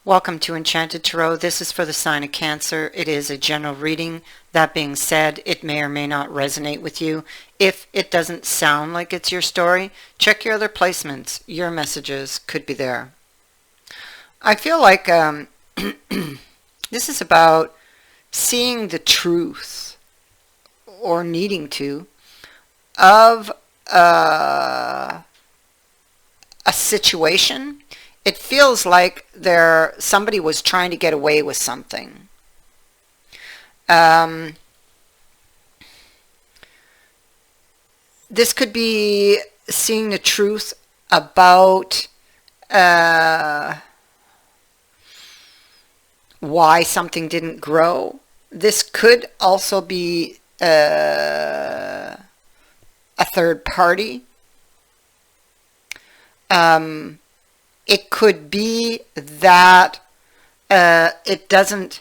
Welcome to Enchanted Tarot. This is for the sign of Cancer. It is a general reading. That being said, it may or may not resonate with you. If it doesn't sound like it's your story, check your other placements. Your messages could be there. I feel like this is about seeing the truth, or needing to, of a situation. It feels like somebody was trying to get away with something. This could be seeing the truth about why something didn't grow. This could also be a third party. It could be that it doesn't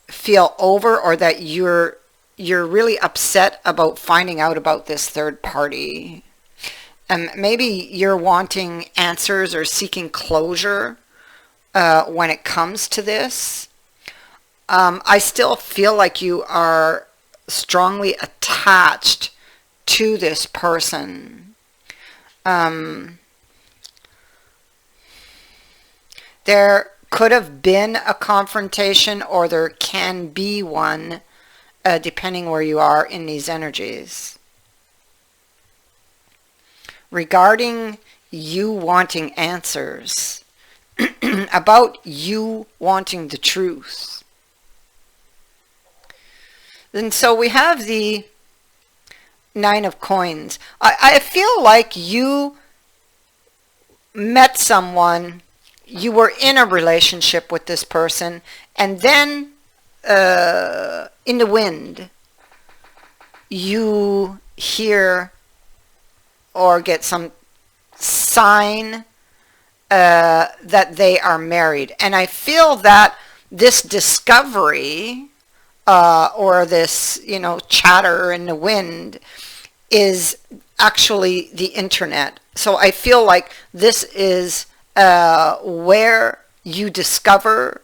feel over, or that you're really upset about finding out about this third party. Maybe you're wanting answers or seeking closure when it comes to this. I still feel like you are strongly attached to this person. There could have been a confrontation, or there can be one, depending where you are in these energies. Regarding you wanting answers, about you wanting the truth. And so we have the Nine of Coins. I feel like you met someone, you were in a relationship with this person, and then in the wind you hear or get some sign that they are married. And I feel that this discovery or this, chatter in the wind is actually the internet. So I feel like this is where you discover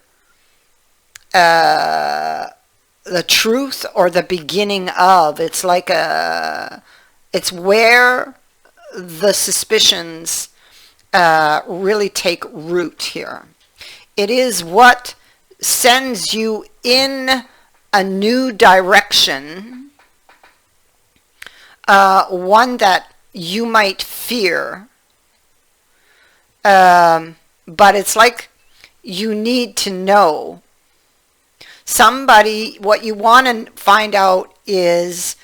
the truth, or the beginning of. It's like it's where the suspicions really take root here. It is what sends you in a new direction, one that you might fear. But it's like you need to know. What you want to find out is,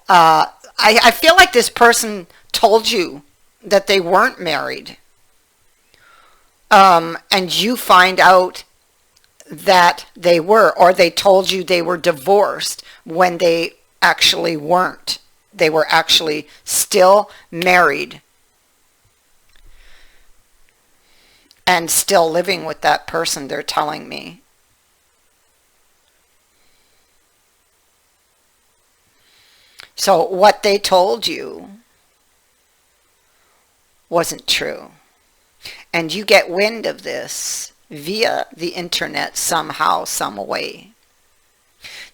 I feel like this person told you that they weren't married. And you find out that they were, or they told you they were divorced when they actually weren't. They were actually still married and still living with that person, they're telling me. So what they told you wasn't true. And you get wind of this via the internet somehow, some way.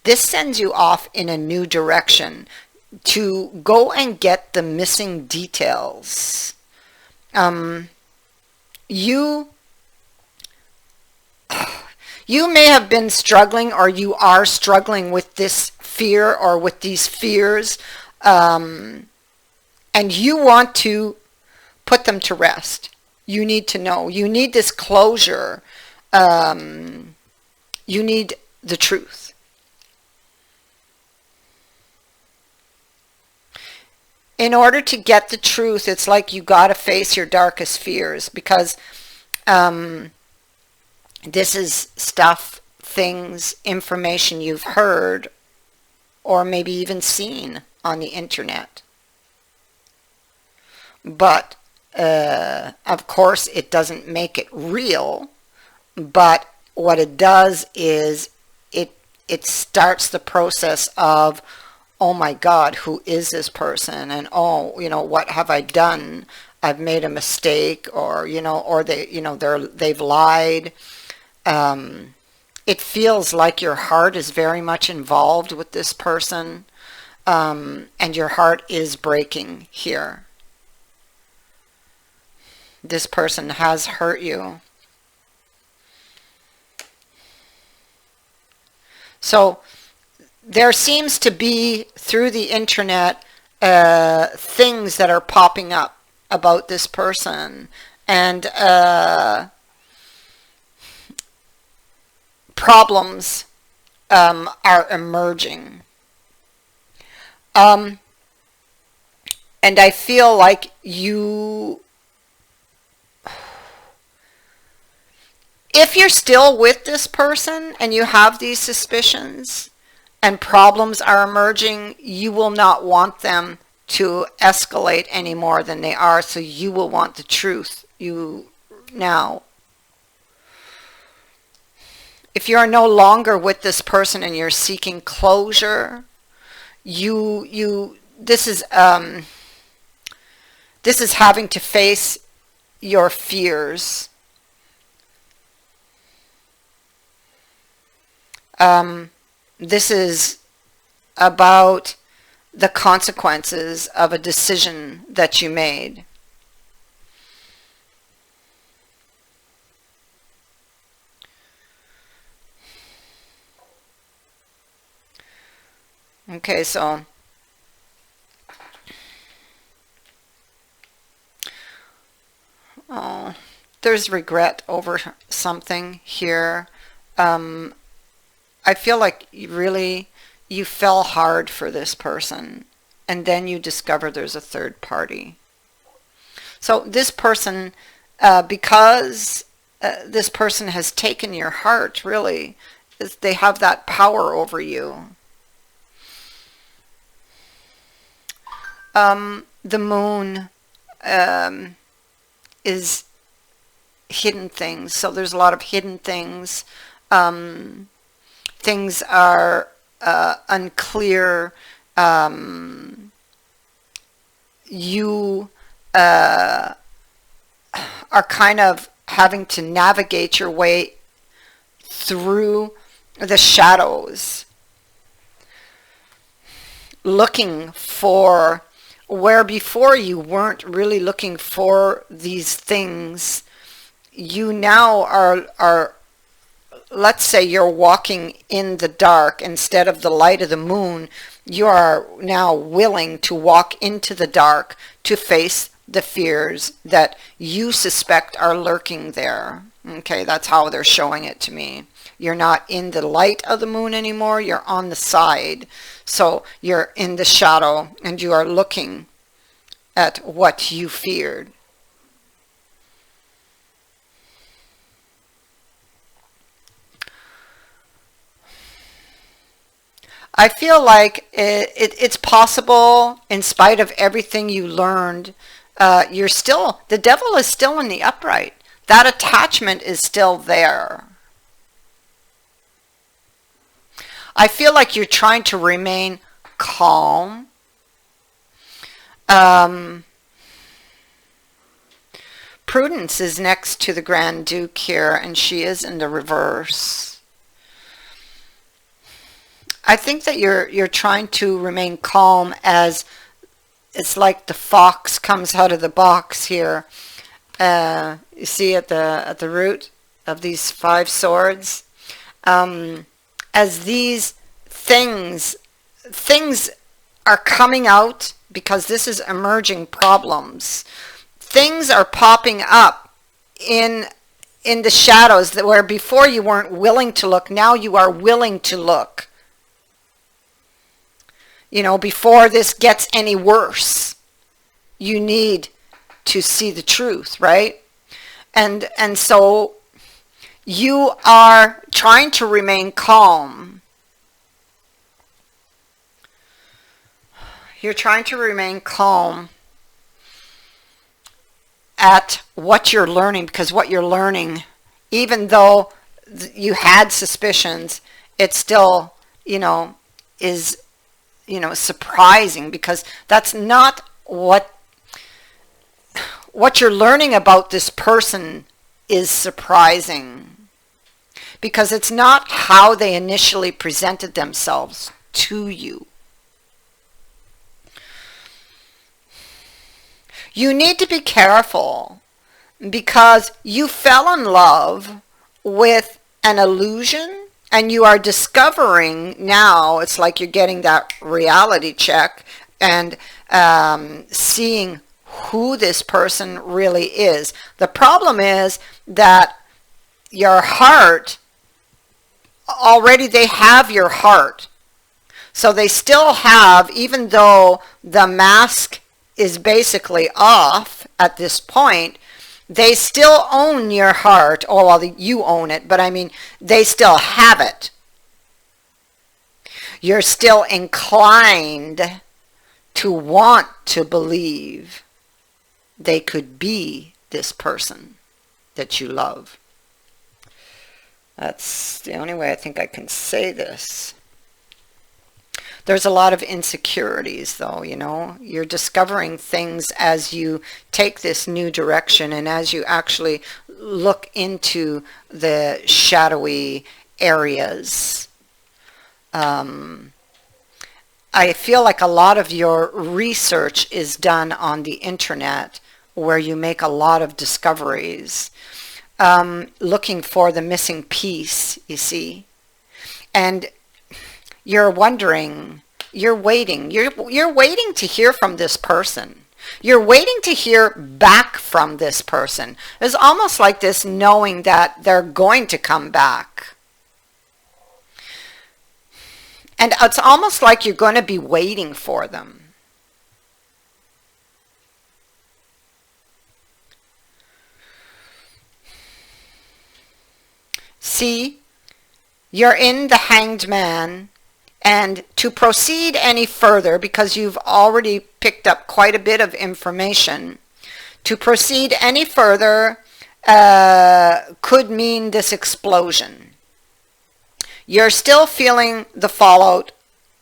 This sends you off in a new direction to go and get the missing details. You may have been struggling, or you are struggling with this fear, or with these fears, and you want to put them to rest. You need to know. You need this closure. You need the truth. In order to get the truth, it's like you got to face your darkest fears, because this is stuff, things, information you've heard, or maybe even seen on the internet. But of course it doesn't make it real, but what it does is it starts the process of, oh my God, who is this person? And oh, what have I done? I've made a mistake, or or they've lied. It feels like your heart is very much involved with this person, and your heart is breaking here. This person has hurt you. So there seems to be, through the internet, things that are popping up about this person, and problems are emerging. And I feel like if you're still with this person and you have these suspicions and problems are emerging, you will not want them to escalate any more than they are, so you will want the truth. Now, if you are no longer with this person and you're seeking closure, this is having to face your fears. This is about the consequences of a decision that you made. Okay, so there's regret over something here. I feel like you fell hard for this person, and then you discover there's a third party. So this person, because this person has taken your heart, really, they have that power over you. The moon is hidden things, so there's a lot of hidden things. Things are unclear. You are kind of having to navigate your way through the shadows, looking for where before you weren't really looking for these things. You now are, let's say you're walking in the dark instead of the light of the moon. You are now willing to walk into the dark to face the fears that you suspect are lurking there. Okay, that's how they're showing it to me. You're not in the light of the moon anymore, you're on the side. So you're in the shadow and you are looking at what you feared. I feel like it's possible, in spite of everything you learned, the devil is still in the upright. That attachment is still there. I feel like you're trying to remain calm. Prudence is next to the Grand Duke here, and she is in the reverse. I think that you're trying to remain calm, as it's like the fox comes out of the box here. You see at the root of these 5 swords, as these things are coming out, because this is emerging problems. Things are popping up in the shadows that where before you weren't willing to look. Now you are willing to look. Before this gets any worse, you need to see the truth, right? And so you are trying to remain calm. You're trying to remain calm at what you're learning, because what you're learning, even though you had suspicions, it still, is surprising, because that's not what you're learning about this person is surprising. because it's not how they initially presented themselves to you. You need to be careful because you fell in love with an illusion, and you are discovering now, it's like you're getting that reality check and seeing who this person really is. The problem is that your heart, already they have your heart. So they still have, even though the mask is basically off at this point, they still own your heart. Oh, well, you own it, but I mean, they still have it. You're still inclined to want to believe they could be this person that you love. That's the only way I think I can say this. There's a lot of insecurities, though, you know. You're discovering things as you take this new direction and as you actually look into the shadowy areas. I feel like a lot of your research is done on the internet, where you make a lot of discoveries, looking for the missing piece, you see. And you're wondering, you're waiting to hear from this person. You're waiting to hear back from this person. It's almost like this knowing that they're going to come back. And it's almost like you're going to be waiting for them. See, you're in the Hanged Man. And to proceed any further, because you've already picked up quite a bit of information, to proceed any further could mean this explosion. You're still feeling the fallout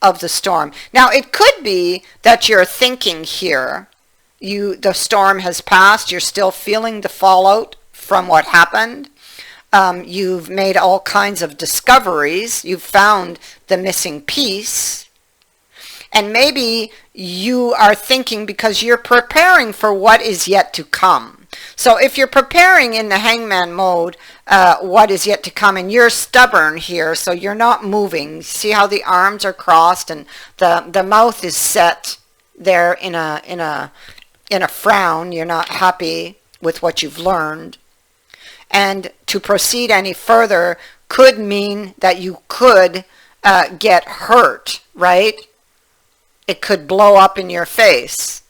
of the storm. Now, it could be that you're thinking here, the storm has passed, you're still feeling the fallout from what happened. You've made all kinds of discoveries. You've found the missing piece. And maybe you are thinking because you're preparing for what is yet to come. So if you're preparing in the hangman mode, what is yet to come, and you're stubborn here, so you're not moving. See how the arms are crossed and the mouth is set there in a frown. You're not happy with what you've learned. And to proceed any further could mean that you could get hurt, right? It could blow up in your face.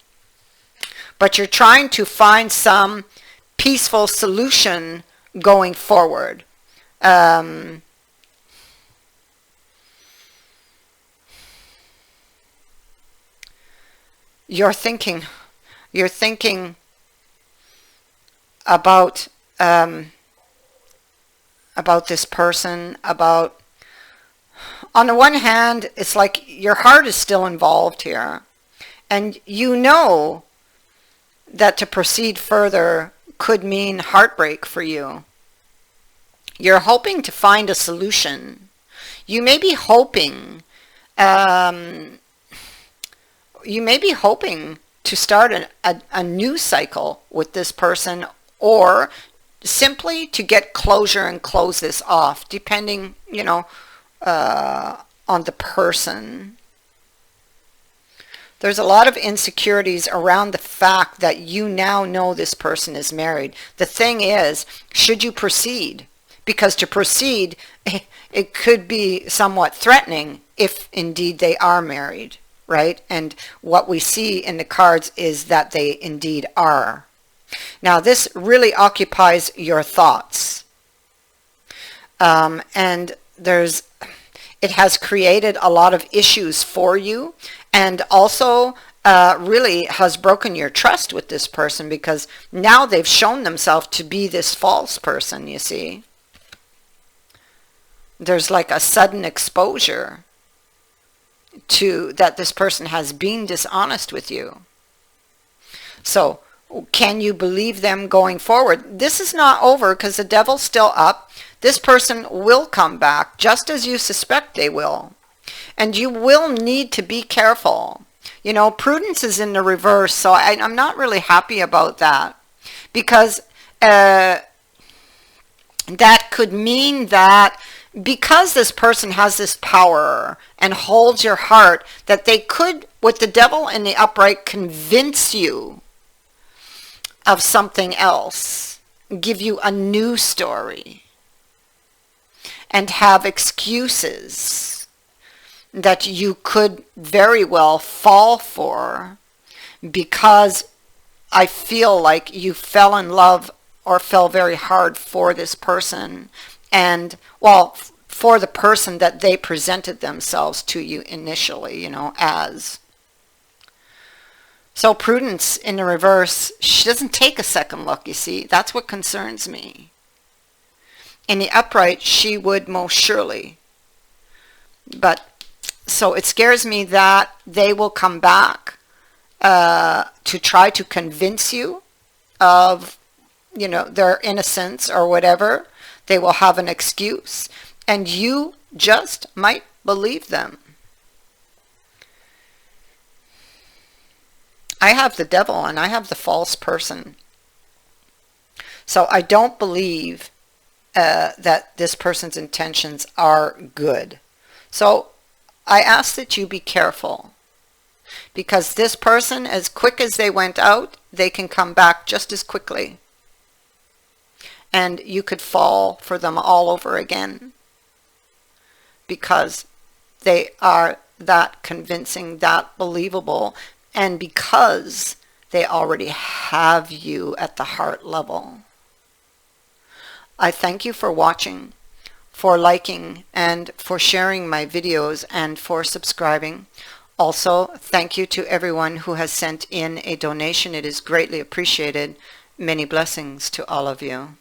But you're trying to find some peaceful solution going forward. You're thinking about this person, on the one hand, it's like your heart is still involved here, and you know that to proceed further could mean heartbreak for you. You're hoping to find a solution. You may be hoping to start a new cycle with this person, or simply to get closure and close this off, depending, on the person. There's a lot of insecurities around the fact that you now know this person is married. The thing is, should you proceed? Because to proceed, it could be somewhat threatening if indeed they are married, right? And what we see in the cards is that they indeed are. Now, this really occupies your thoughts. And it has created a lot of issues for you, and also really has broken your trust with this person, because now they've shown themselves to be this false person, you see. There's like a sudden exposure to that this person has been dishonest with you. So, can you believe them going forward? This is not over, because the devil's still up. This person will come back just as you suspect they will. And you will need to be careful. You know, prudence is in the reverse, so I'm not really happy about that. Because that could mean that because this person has this power and holds your heart, that they could, with the devil in the upright, convince you of something else, give you a new story, and have excuses that you could very well fall for, because I feel like you fell in love or fell very hard for this person, and, well, for the person that they presented themselves to you initially, you know, as. So prudence in the reverse, she doesn't take a second look, you see. That's what concerns me. In the upright, she would most surely. But, so it scares me that they will come back to try to convince you of, you know, their innocence or whatever. They will have an excuse, and you just might believe them. I have the devil and I have the false person. So I don't believe that this person's intentions are good. So I ask that you be careful, because this person, as quick as they went out, they can come back just as quickly. And you could fall for them all over again, because they are that convincing, that believable, and because they already have you at the heart level. I thank you for watching, for liking, and for sharing my videos, and for subscribing. Also, thank you to everyone who has sent in a donation. It is greatly appreciated. Many blessings to all of you.